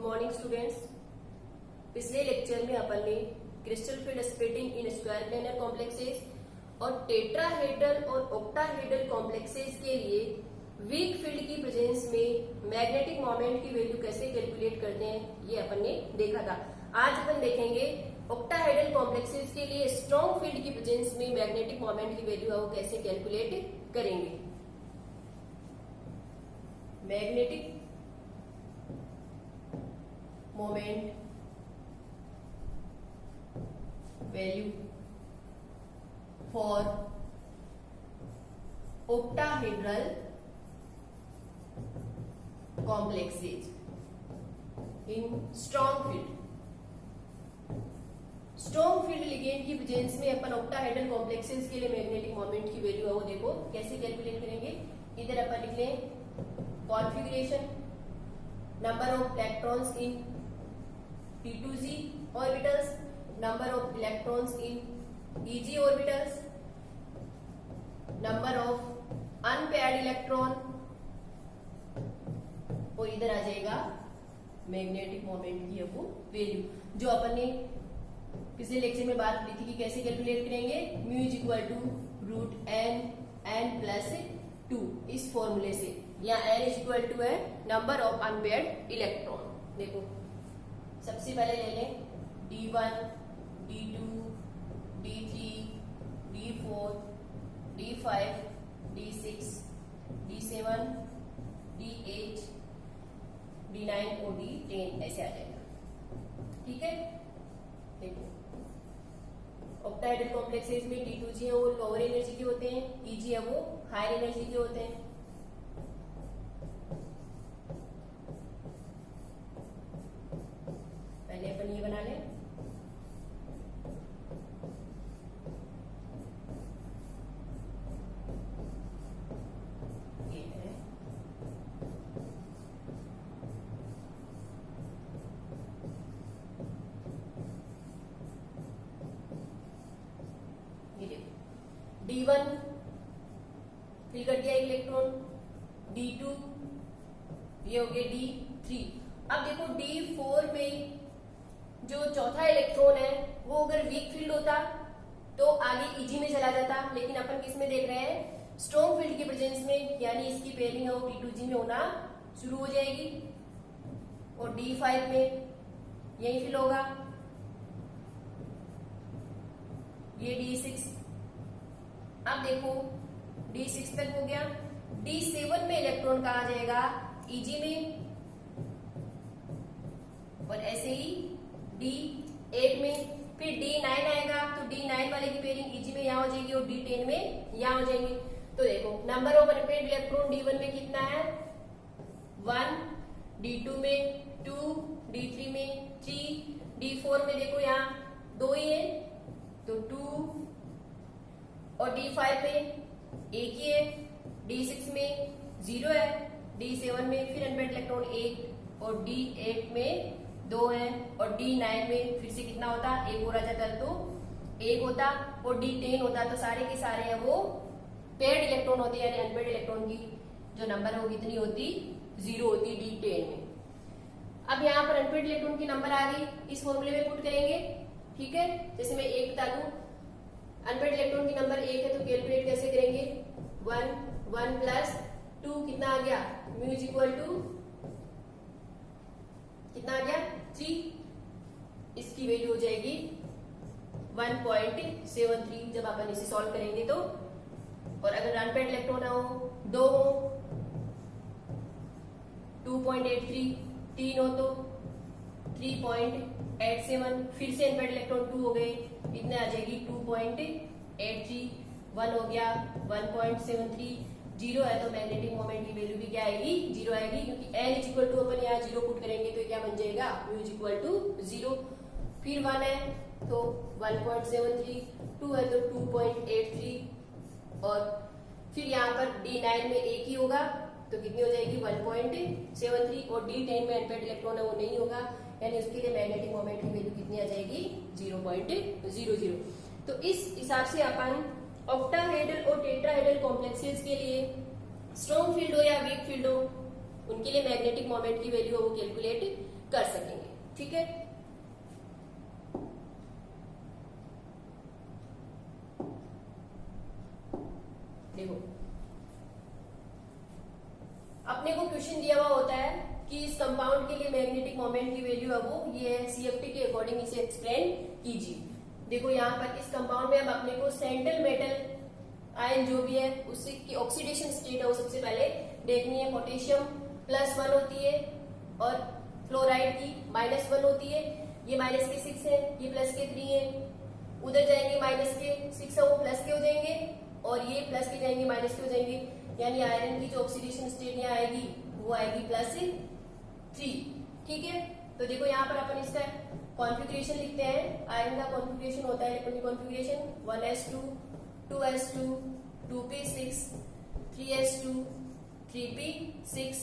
Morning students. पिछले lecture में अपन ने crystal field splitting in square planar complexes और टेट्राहेड्रल और ऑक्टाहेड्रल कॉम्प्लेक्सेस के लिए वीक फील्ड की प्रेजेंस में मैग्नेटिक मोमेंट की वैल्यू कैसे कैलकुलेट करते हैं ये अपन ने देखा था। आज अपन देखेंगे ऑक्टाहेड्रल कॉम्प्लेक्सेस के लिए स्ट्रॉन्ग फील्ड की प्रेजेंस में मैग्नेटिक मोमेंट की वैल्यू है वो कैसे कैलकुलेट करेंगे। Magnetic moment value for octahedral complexes in strong field। Strong field ligand की प्रेजेंस में अपन ऑक्टाहेड्रल कॉम्प्लेक्सेस के लिए मैग्नेटिक मोमेंट की वैल्यू है वो देखो कैसे कैलकुलेट करेंगे। इधर अपन लिख लें configuration, number of electrons in p2z orbitals, number of electrons in Eg orbitals, number of unpaired electron और इधर आ जाएगा मैग्नेटिक मोमेंट की वो वैल्यू जो अपन ने पिछले लेक्चर में बात की थी कि कैसे कैलकुलेट करेंगे। Mu is equal to root n plus 2 इस फॉर्मूले से, या n इज इक्वल टू है नंबर ऑफ अनपेयर्ड इलेक्ट्रॉन। देखो सबसे पहले ले लें D1, D2, D3, D4, D5, D6, D7, D8, D9 और D10 ऐसे आ जाएगा। ठीक है, देखो ऑक्टाहेड्रल कॉम्प्लेक्सेस में D2G है वो लोअर एनर्जी के होते हैं, Eg है वो हायर एनर्जी के होते हैं। पहले अपन ये बना लें, ये है ये देखो D1 फिल कर दिया इलेक्ट्रॉन, D2 ये हो गया D3। अब देखो D4 में जो चौथा इलेक्ट्रॉन है वो अगर वीक फील्ड होता तो आगे Eg में चला जाता, लेकिन अपन किस में देख रहे हैं स्ट्रॉन्ग फील्ड की प्रेजेंस में, यानी इसकी पेयरिंग है वो D2G में होना शुरू हो जाएगी और D5 में यही फिल होगा, ये D6। अब देखो D6 तक हो गया, D7 में इलेक्ट्रॉन कहा जाएगा Eg में और ऐसे ही D8 में, फिर D9 आएगा तो D9 वाले की पेयरिंग Eg में यहाँ हो जाएगी और D10 में यहाँ हो जाएंगे। तो देखो number of unpaired electron D1 में कितना है 1, D2 में 2, D3 में 3, D4 में देखो यहाँ 2 ही है तो 2 और D5 में 1 ही है, D6 में 0 है, D7 में फिर अनपेयर्ड इलेक्ट्रॉन 1 और D8 में 2 है और D9 में फिर से कितना होता एक और आ जाता तो 1 होता और D10 होता, तो सारे के सारे हैं वो पेयर्ड इलेक्ट्रॉन होते हैं, यानी अनपेयर्ड इलेक्ट्रॉन की जो नंबर है वो कितनी होती 0 होती D10 में। अब यहाँ पर अनपेयर्ड इलेक्ट्रॉन की नंबर आ गई, इस फॉर्मूले में पुट करेंगे। ठीक है, जैसे मैं 1 बता दूं, अनपेयर्ड इलेक्ट्रॉन की नंबर 1 है तो कैलकुलेट कैसे करेंगे 1 प्लस 2 कितना आ गया, म्यू इज इक्वल टू कितना आ गया 3, इसकी वैल्यू हो जाएगी 1.73 जब अपन इसे सॉल्व करेंगे तो। और अगर अनपेयर्ड इलेक्ट्रॉन हो 2 हो 2.83, 3 हो तो 3.87, फिर से अनपेयर्ड इलेक्ट्रॉन 2 हो गए, इतने आ जाएगी 2.83, 1 हो गया 1.73, 0 है तो मैग्नेटिक मोमेंट की वैल्यू भी क्या आएगी 0 आएगी, क्योंकि n इज इक्वल टू अपन यहाँ 0 पुट करेंगे तो क्या बन जाएगा म्यू इज इक्वल टू 0। फिर 1 है तो 1.73, 2 है तो 2.83 और फिर यहाँ पर D9 में 1 ही होगा तो कितनी हो जाएगी 1.73 और D10 में अनपेयर्ड इलेक्ट्रॉन है वो नहीं होगा, यानी उसके लिए मैग्नेटिक मोमेंट की वैल्यू कितनी आ जाएगी 0.00। तो इस हिसाब से अपन ऑक्टाहेड्रल और टेट्राहेड्रल कॉम्प्लेक्सेस के लिए स्ट्रॉन्ग फील्ड हो या वीक फील्ड हो उनके लिए मैग्नेटिक मोमेंट की वैल्यू वो कैलकुलेट कर सकेंगे। ठीक है, देखो अपने को क्वेश्चन दिया हुआ होता है कि इस कंपाउंड के लिए मैग्नेटिक मोमेंट की वैल्यू है वो ये है, सीएफटी के अकॉर्डिंग इसे एक्सप्लेन कीजिए। देखो यहाँ पर इस कंपाउंड में अब अपने को सेंट्रल मेटल आयन जो भी है उससे की ऑक्सीडेशन स्टेट है वो सबसे पहले देखनी है। पोटेशियम +1 होती है और फ्लोराइड की -1 होती है। ये -6 है, ये +3 है। उधर जाएंगे -6 है वो प्लस के हो जाएंगे और ये प्लस के जाएंगे माइनस के हो जाएंगे, यानी आयरन की जो ऑक्सीडेशन स्टेट यहाँ आएगी वो आएगी +3। ठीक है, तो देखो यहाँ पर अपन इसका कॉन्फ़िगरेशन लिखते हैं। आयरन का कॉन्फ़िगरेशन होता है electronic configuration 1s2 2s2 2p6 3s2 3p6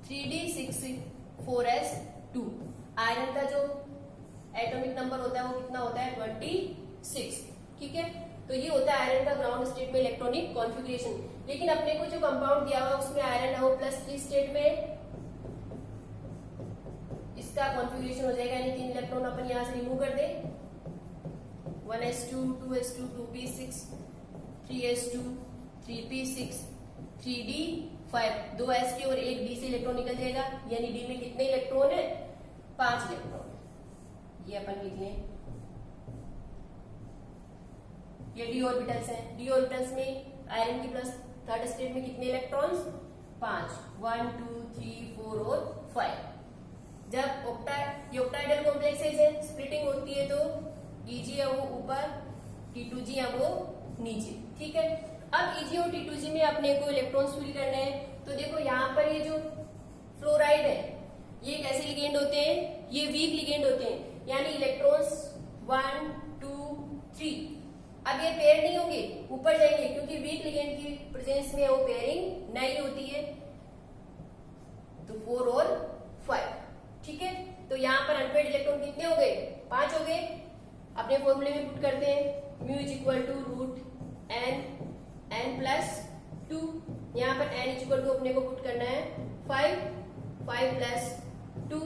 3d6 4s2। Iron का जो एटॉमिक नंबर होता है वो कितना होता है 26। ठीक है, तो ये होता है आयरन का ग्राउंड स्टेट में इलेक्ट्रॉनिक कॉन्फ़िगरेशन। लेकिन अपने को जो कंपाउंड दिया हुआ है उसमें आयरन है वो +3 स्टेट में इसका कॉन्फ़िगरेशन हो जाएगा, यानी 3 इलेक्ट्रॉन अपन यहां से रिमूव कर दे। 1s2 2s2 2p6 3s2 3p6 3d5 2 s के और 1 d से इलेक्ट्रॉन निकल जाएगा, यानी d में कितने इलेक्ट्रॉन है 5 इलेक्ट्रॉन। ये अपन लिख लें, ये डी ऑर्बिटल्स हैं। डी ऑर्बिटल्स में आयरन की प्लस थर्ड स्टेट में कितने इलेक्ट्रॉन्स 5 1 2 3 4 और 5। जब ऑक्टाइडल कॉम्प्लेक्सेस है स्प्लिटिंग होती है तो Eg है वो ऊपर T2G है वो नीचे। ठीक है, अब Eg और T2G में अपने को इलेक्ट्रॉन्स फिल करने हैं। तो देखो यहाँ पर ये जो फ्लोराइड है ये कैसे लिगेंड होते हैं, ये वीक लिगेंड होते हैं, यानी इलेक्ट्रॉन्स 1 2 3 अब ये पेयर नहीं होंगे, ऊपर जाएंगे क्योंकि वीक लिगेंड की प्रेजेंस में वो पेयरिंग नहीं होती है। तो 4 और 5। ठीक है, तो यहाँ पर अनपेयर्ड इलेक्ट्रॉन कितने हो गए 5 हो गए। अपने फॉर्मूले में पुट करते हैं म्यू √n n+2। यहाँ पर n अपने को पुट करना है 5 +2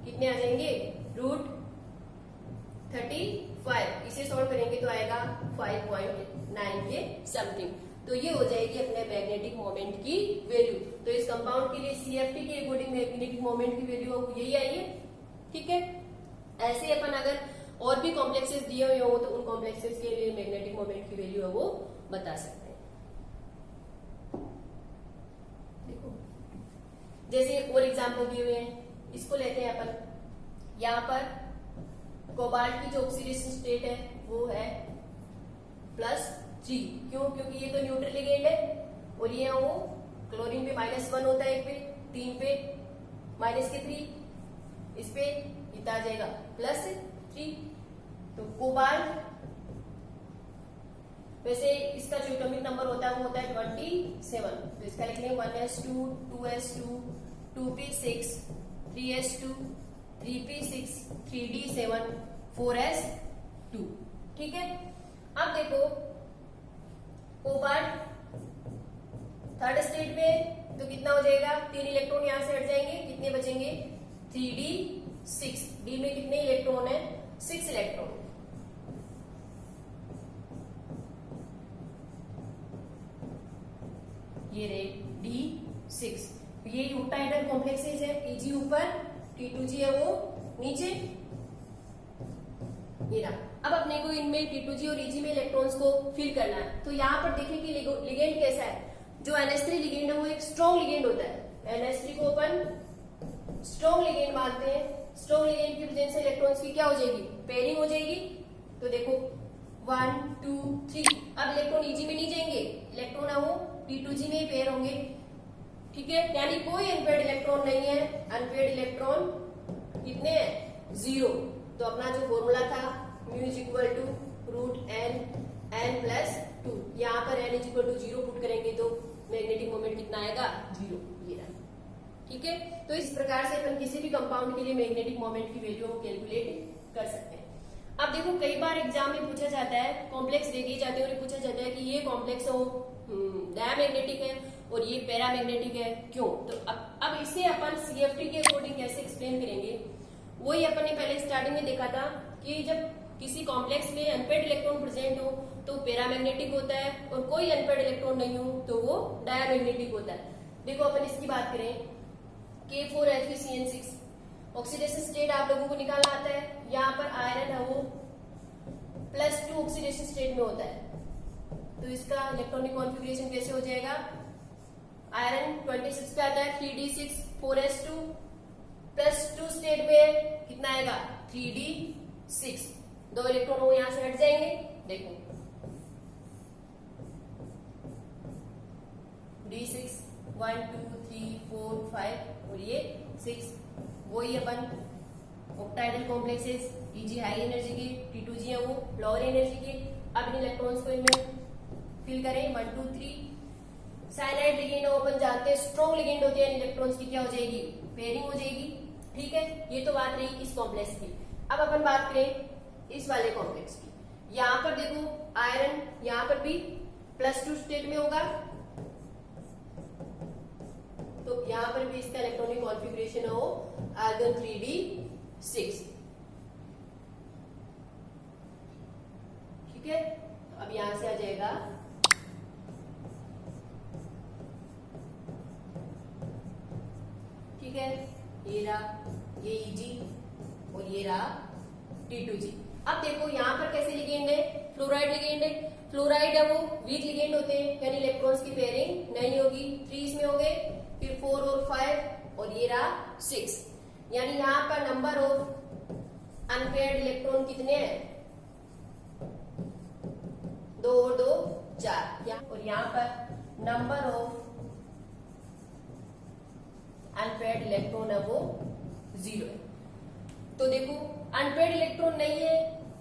कितने आ जाएंगे √35। इसे सॉल्व करेंगे तो आएगा 5.9 के समथिंग। तो ये हो जाएगी अपने मैग्नेटिक मोमेंट की वैल्यू। तो इस कंपाउंड के लिए सीएफटी के अकॉर्डिंग मैग्नेटिक मोमेंट की वैल्यू यही आई है। ठीक है, ऐसे अपन अगर और भी कॉम्प्लेक्सेस दिए हुए हो तो उन कॉम्प्लेक्सेस के लिए मैग्नेटिक मोमेंट की वैल्यू है वो बता सकते हैं। देखो जैसे और एग्जाम्पल दिए हुए हैं, इसको लेते हैं अपन। यहाँ पर कोबाल्ट की जो ऑक्सीडेशन स्टेट है वो है +3। क्यों? क्योंकि ये तो न्यूट्रल लिगेंड है और ये वो क्लोरीन पे -1 होता है, एक पे 3 पे -3, इस पे कितना आ जाएगा +3। तो कोबाल्ट वैसे इसका जो एटॉमिक नंबर होता है वो होता है 27। तो इसका लिख लें 1s2 2s2 2p6 3s2 3p6 3d7 4s2। ठीक है, अब देखो कोबाल्ट थर्ड स्टेट में तो कितना हो जाएगा 3 इलेक्ट्रॉन यहां से हट जाएंगे, कितने बचेंगे 3d6। डी में कितने इलेक्ट्रॉन है 6 इलेक्ट्रॉन। ये रे D6। ये ऑक्टाहेड्रल कॉम्प्लेक्सेस है, Eg ऊपर T2G है वो नीचे। ये रहा। अब अपने को इनमें T2G और Eg में इलेक्ट्रॉन्स को फिल करना है। तो यहाँ पर देखिए कि लिगेंड कैसा है। जो NH3 लिगेंड है वो एक स्ट्रॉन्ग लिगेंड होता है। NH3 को अपन स्ट्रॉन्ग लिगेंड मानते हैं। स्ट्रॉन्ग लिगेंड की प्रेजेंस से इलेक्ट्रॉन्स की क्या हो जाएगी पेयरिंग हो जाएगी। तो देखो 1 2 3। अब इलेक्ट्रॉन Eg में नहीं जाएंगे, इलेक्ट्रॉन है वो T2G में ही पेयर होंगे। ठीक है, यानी कोई अनपेयर्ड इलेक्ट्रॉन नहीं है। अनपेयर्ड इलेक्ट्रॉन कितने हैं 0। तो अपना जो फॉर्मूला था म्यू √n n+2, यहाँ पर n 0 पुट करेंगे तो मैग्नेटिक मोमेंट कितना आएगा 0। ये रहा। ठीक है, तो इस प्रकार से अपन किसी भी कंपाउंड के लिए मैग्नेटिक मोमेंट की वैल्यू को कैलकुलेट कर सकते हैं। अब देखो कई बार एग्जाम में पूछा जाता है, कॉम्प्लेक्स दे दिए जाते हैं और पूछा जाता है कि ये कॉम्प्लेक्स हो डायमैग्नेटिक है और ये पैरामैग्नेटिक है। क्यों? तो अब इसे अपन CFT के अकॉर्डिंग कैसे एक्सप्लेन करेंगे, वही अपन ने पहले स्टार्टिंग में देखा था कि जब किसी कॉम्प्लेक्स में अनपेड इलेक्ट्रॉन प्रेजेंट हो तो पैरामैग्नेटिक होता है, और कोई अनपेड इलेक्ट्रॉन नहीं हो तो वो डायमैग्नेटिक होता है। देखो अपन इसकी बात करें, K4Fe3CN6 ऑक्सीडेशन स्टेट आप लोगों को निकालना आता है। यहाँ पर आयरन है वो +2 ऑक्सीडेशन स्टेट में होता है, तो इसका इलेक्ट्रॉनिक कॉन्फ़िगरेशन कैसे हो जाएगा? आयरन 26 पे आता है, 3d6 4s2 +2 स्टेट में कितना आएगा? 3d6। 2 इलेक्ट्रॉन वो यहां से हट जाएंगे। देखो d6 1 2 3 4 5 और ये 6, वही अपन octahedral complexes Eg high energy के, T2G है वो लोअर एनर्जी के। अब इन इलेक्ट्रॉन्स को इनमें फिल करें 1 2 3। साइनाइड लिगेंड अपन जानते हैं स्ट्रॉन्ग लिगेंड होते हैं, इलेक्ट्रॉन्स की क्या हो जाएगी? पेयरिंग हो जाएगी। ठीक है, ये तो बात रही इस कॉम्प्लेक्स की। अब अपन बात करें इस वाले कॉम्प्लेक्स की। यहाँ पर देखो आयरन यहाँ पर भी +2 स्टेट में होगा, तो यहाँ पर भी इसका इलेक्ट्रॉनिक कॉन्फ़िगरेशन हो आर्गन 3d6। ठीक है, अब यहां से आ जाएगा ठीक है, ये रहा ये Eg और ये रहा T2G। अब देखो यहाँ पर कैसे लिगेंड है? फ्लोराइड लिगेंड है। फ्लोराइड है वो वीक लिगेंड होते हैं, यानी इलेक्ट्रॉन्स की पेयरिंग नहीं होगी। 3 इसमें हो गए, फिर 4 और 5 और ये रहा 6, यानी यहाँ पर नंबर ऑफ अनपेयर्ड इलेक्ट्रॉन कितने हैं? 2 और 2 4, और यहाँ पर नंबर ऑफ अनपेयर्ड इलेक्ट्रॉन है वो 0 है। तो देखो अनपेयर्ड इलेक्ट्रॉन नहीं है,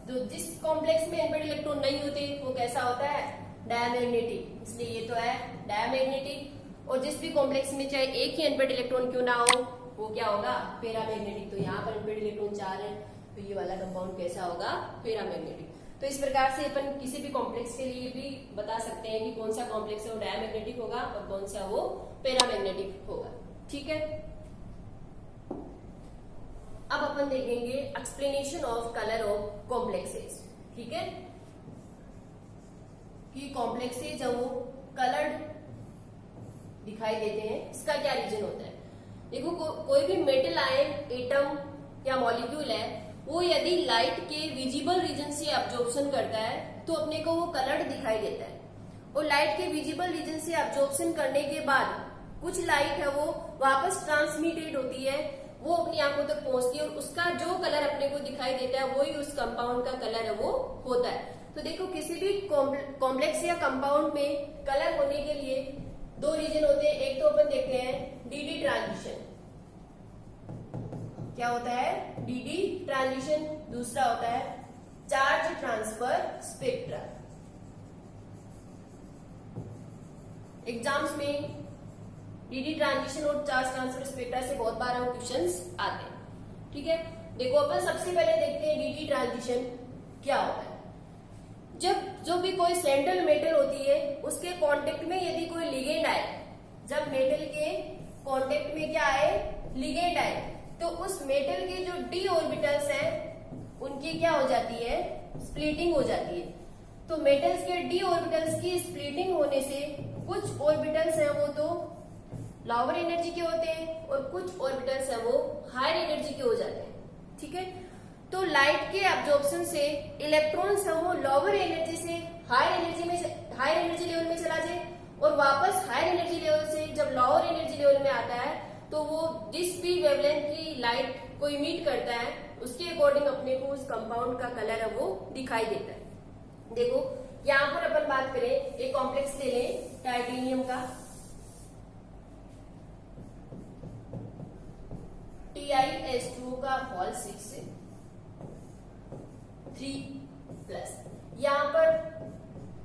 जो जिस कॉम्प्लेक्स में अनपेयर्ड इलेक्ट्रॉन नहीं होते वो कैसा होता है? डायमैग्नेटिक, इसलिए ये तो है डायमैग्नेटिक। और जिस भी कॉम्प्लेक्स में चाहे एक ही अनपेयर्ड इलेक्ट्रॉन क्यों ना हो वो क्या होगा? पैरामैग्नेटिक। तो यहाँ पर अनपेयर्ड इलेक्ट्रॉन 4 है, तो ये वाला कंपाउंड कैसा होगा? पैरामैग्नेटिक। तो इस प्रकार से अपन किसी भी कॉम्प्लेक्स के लिए भी बता सकते हैं कि कौन सा कॉम्प्लेक्स है वो डायमैग्नेटिक होगा और कौन सा वो पैरामैग्नेटिक होगा। ठीक है, अब अपन देखेंगे explanation of colour of complexes. ठीक है, कि कॉम्प्लेक्सेस है वो कलर्ड दिखाई देते हैं, इसका क्या रीजन होता है? देखो कोई भी मेटल आयन एटम या मॉलिक्यूल है, वो यदि लाइट के विजिबल रीजन से अब्जॉर्प्शन करता है तो अपने को वो कलर्ड दिखाई देता है। और लाइट के विजिबल रीजन से अब्जॉर्प्शन करने के बाद कुछ लाइट है वो वापस ट्रांसमिटेड होती है, वो अपनी आंखों तक पहुंचती है, और उसका जो कलर अपने को दिखाई देता है वही उस कंपाउंड का कलर है वो होता है। तो देखो किसी भी कॉम्प्लेक्स या कंपाउंड में कलर होने के लिए 2 रीजन होते हैं। एक तो अपन देखते हैं डीडी ट्रांजिशन, क्या होता है? DD transition. दूसरा होता है चार्ज ट्रांसफर स्पेक्ट्रा। एग्जाम्स में डीडी ट्रांजिशन और चार्ज ट्रांसफर स्पेक्ट्रा से बहुत बार हम क्वेश्चंस आते हैं। ठीक है, देखो अपन सबसे पहले देखते हैं डीडी ट्रांजिशन क्या होता है। जब जो भी कोई सेंट्रल मेटल होती है उसके कांटेक्ट में यदि कोई लिगेंड आए, जब मेटल के कांटेक्ट में क्या आए? लिगेंड आए, तो उस मेटल के जो डी ऑर्बिटल्स हैं उनकी क्या हो जाती है? स्प्लिटिंग हो जाती है। तो मेटल्स के डी ऑर्बिटल्स की स्प्लिटिंग होने से कुछ ऑर्बिटल्स हैं वो तो लोअर एनर्जी के होते हैं और कुछ ऑर्बिटल्स हैं वो हायर एनर्जी के हो जाते हैं। ठीक है, तो लाइट के एब्जॉर्प्शन से इलेक्ट्रॉन्स है वो लोअर एनर्जी से हायर एनर्जी लेवल में चला जाए, और वापस हायर एनर्जी लेवल से जब लोअर एनर्जी लेवल में आता है तो वो जिस भी वेवलेंथ की लाइट को इमिट करता है उसके अकॉर्डिंग अपने को उस कंपाउंड का कलर है वो दिखाई देता है। देखो यहाँ पर अपन बात करें, एक कॉम्प्लेक्स ले लें टाइटेनियम का, TiS2 का होल 6 3+। यहाँ पर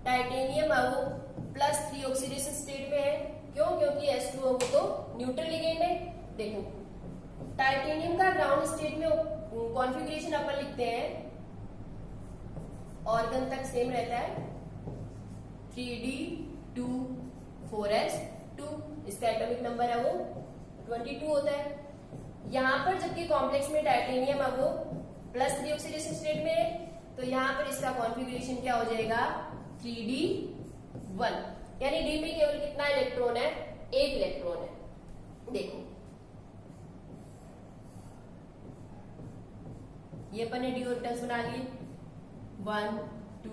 टाइटेनियम है वो +3 ऑक्सीडेशन स्टेट में है। क्यों? क्योंकि H2 है वो तो न्यूट्रल लिगेंड है। देखो टाइटेनियम का ग्राउंड स्टेट में कॉन्फ़िगरेशन अपन लिखते हैं, ऑर्गन तक सेम रहता है 3d2 4s 2, इसका एटॉमिक नंबर है वो 22 होता है। यहाँ पर जबकि कॉम्प्लेक्स में टाइटेनियम है वो +3 ऑक्सीडेशन स्टेट में है, तो यहाँ पर इसका कॉन्फ़िगरेशन क्या हो जाएगा 3d1, यानी डी में केवल कितना इलेक्ट्रॉन है, एक इलेक्ट्रॉन है। देखो ये अपन ने डी ऑर्बिटल्स बना लिए 1 2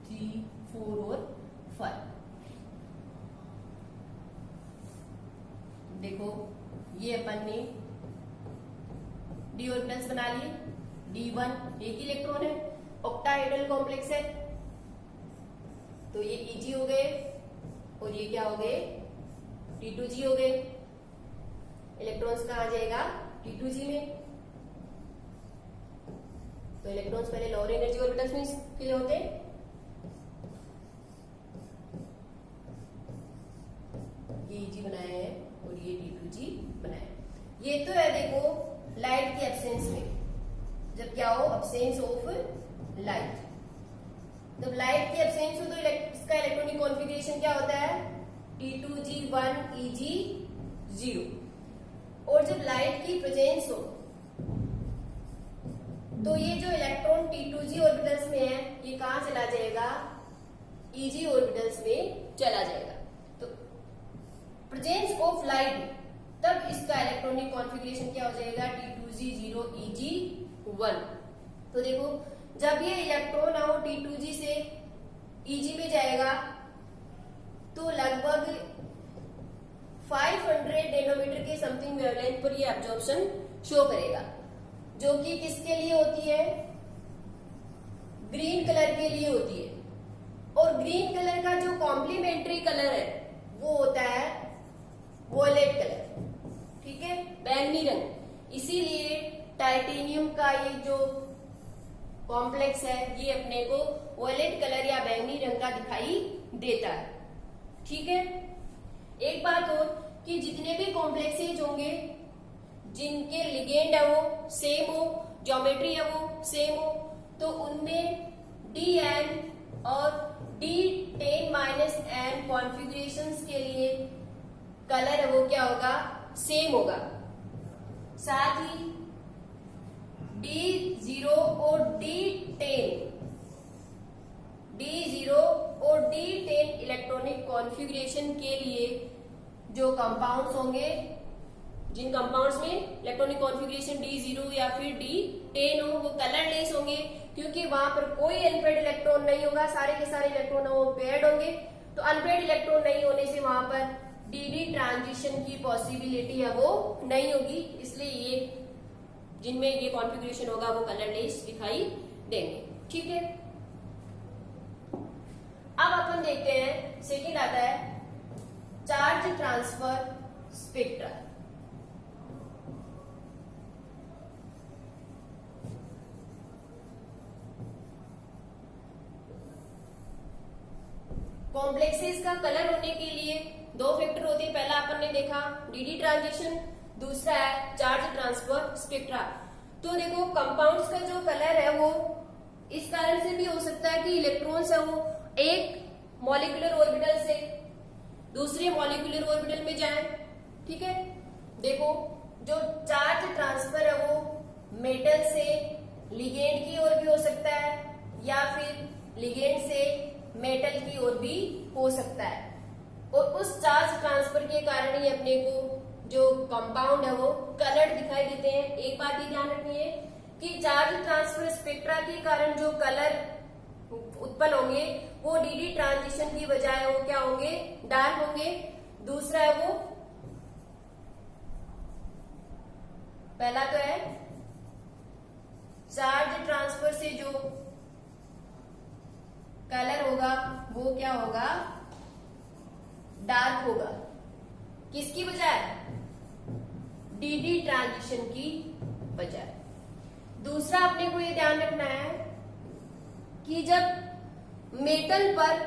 3 4 और 5। देखो ये अपन ने डी ऑर्बिटल्स बना लिए, D1 एक इलेक्ट्रॉन है, ऑक्टाहेड्रल कॉम्प्लेक्स है, तो ये Eg हो गए और ये क्या हो गए T2G हो गए। इलेक्ट्रॉन्स कहाँ जाएगा T2G में, तो इलेक्ट्रॉन्स पहले लोअर एनर्जी ऑर्बिटल्स में फिल होते हैं, ये Eg बनाया है और ये T2G बनाया है। ये तो है देखो लाइट के एब्सेंस में, जब क्या हो एब्सेंस ऑफ लाइट, जब लाइट की एब्सेंस हो तो इसका इलेक्ट्रॉनिक कॉन्फ़िगरेशन क्या होता है T2G1 Eg0, और जब लाइट की प्रेजेंस हो तो ये जो इलेक्ट्रॉन T2G ऑर्बिटल्स में है ये कहां चला जाएगा Eg ऑर्बिटल्स में चला जाएगा। तो प्रेजेंस ऑफ लाइट तब इसका इलेक्ट्रॉनिक कॉन्फ़िगरेशन क्या हो जाएगा T2G0 Eg1। तो देखो जब ये इलेक्ट्रॉन आओ T2G से Eg में जाएगा तो लगभग 500 नैनोमीटर के समथिंग वेवलेंथ पर ये एब्जॉर्प्शन शो करेगा, जो कि किसके लिए होती है ग्रीन कलर के लिए होती है, और ग्रीन कलर का जो कॉम्प्लीमेंट्री कलर है वो होता है वॉयलेट कलर, ठीक है, बैंगनी रंग। इसीलिए टाइटेनियम का ये जो कॉम्प्लेक्स है ये अपने को वॉयलेट कलर या बैंगनी रंग का दिखाई देता है, ठीक है। एक बात और कि जितने भी कॉम्प्लेक्सेज होंगे जिनके लिगेंड है वो सेम हो, ज्योमेट्री है वो सेम हो, तो उनमें Dn और D10-n कॉन्फ़िगरेशंस के लिए कलर है वो क्या होगा सेम होगा। साथ ही D0 और D10 इलेक्ट्रॉनिक कॉन्फ़िगरेशन के लिए जो कंपाउंड्स होंगे, जिन कंपाउंड्स में इलेक्ट्रॉनिक कॉन्फ़िगरेशन D0 या फिर D10 हो वो कलरलेस होंगे, क्योंकि वहां पर कोई अनपेयर्ड इलेक्ट्रॉन नहीं होगा, सारे के सारे इलेक्ट्रॉन वो पेयर्ड होंगे। तो अनपेयर्ड इलेक्ट्रॉन नहीं होने से वहां पर डी ट्रांजिशन की पॉसिबिलिटी है वो नहीं होगी, इसलिए ये जिनमें ये कॉन्फ़िगरेशन होगा वो कलरलेस दिखाई देंगे, ठीक है। अब अपन देखते हैं सेकेंड आता है चार्ज ट्रांसफर स्पेक्ट्रा। कॉम्प्लेक्सेस का कलर होने के लिए दो फैक्टर होते हैं, पहला अपन ने देखा डी ट्रांजिशन, दूसरा है चार्ज ट्रांसफर स्पेक्ट्रा। तो देखो कंपाउंड्स का जो कलर है वो इस कारण से भी हो सकता है कि इलेक्ट्रॉन्स है वो एक मॉलिक्यूलर ऑर्बिटल से दूसरे मॉलिक्यूलर ऑर्बिटल में जाए, ठीक है। देखो जो चार्ज ट्रांसफर है वो मेटल से लिगेंड की ओर भी हो सकता है या फिर लिगेंड से मेटल की ओर भी हो सकता है, और उस चार्ज ट्रांसफर के कारण ही अपने को जो कंपाउंड है वो कलर दिखाई देते हैं। एक बात ये ध्यान रखनी है कि चार्ज ट्रांसफर स्पेक्ट्रा के कारण जो कलर उत्पन्न होंगे वो डी ट्रांजिशन की बजाय वो क्या होंगे डार्क होंगे। दूसरा है वो पहला तो है चार्ज ट्रांसफर से जो कलर होगा वो क्या होगा डार्क होगा, किसकी बजाय डी ट्रांजिशन की बजाय। दूसरा अपने को ये ध्यान रखना है कि जब मेटल पर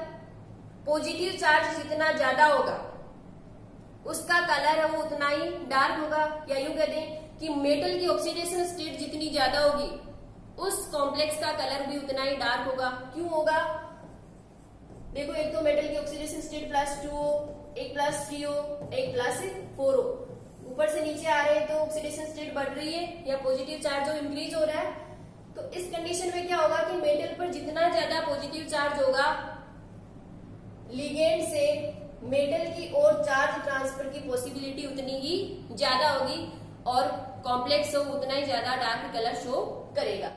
पॉजिटिव चार्ज जितना ज्यादा होगा उसका कलर है वो उतना ही डार्क होगा, या यूं कहते हैं कि मेटल की ऑक्सीडेशन स्टेट जितनी ज्यादा होगी उस कॉम्प्लेक्स का कलर भी उतना ही डार्क होगा। क्यों होगा? देखो एक तो मेटल की ऑक्सीडेशन स्टेट +2 हो, एक +3 हो, एक +4 हो, ऊपर से नीचे आ रहे हैं तो ऑक्सीडेशन स्टेट बढ़ रही है या पॉजिटिव चार्ज जो इंक्रीज हो रहा है। तो इस कंडीशन में क्या होगा कि मेटल पर जितना ज्यादा पॉजिटिव चार्ज होगा लिगेंड से मेटल की ओर चार्ज ट्रांसफर की पॉसिबिलिटी उतनी ही ज्यादा होगी और कॉम्प्लेक्स हो उतना ही ज्यादा डार्क कलर शो करेगा।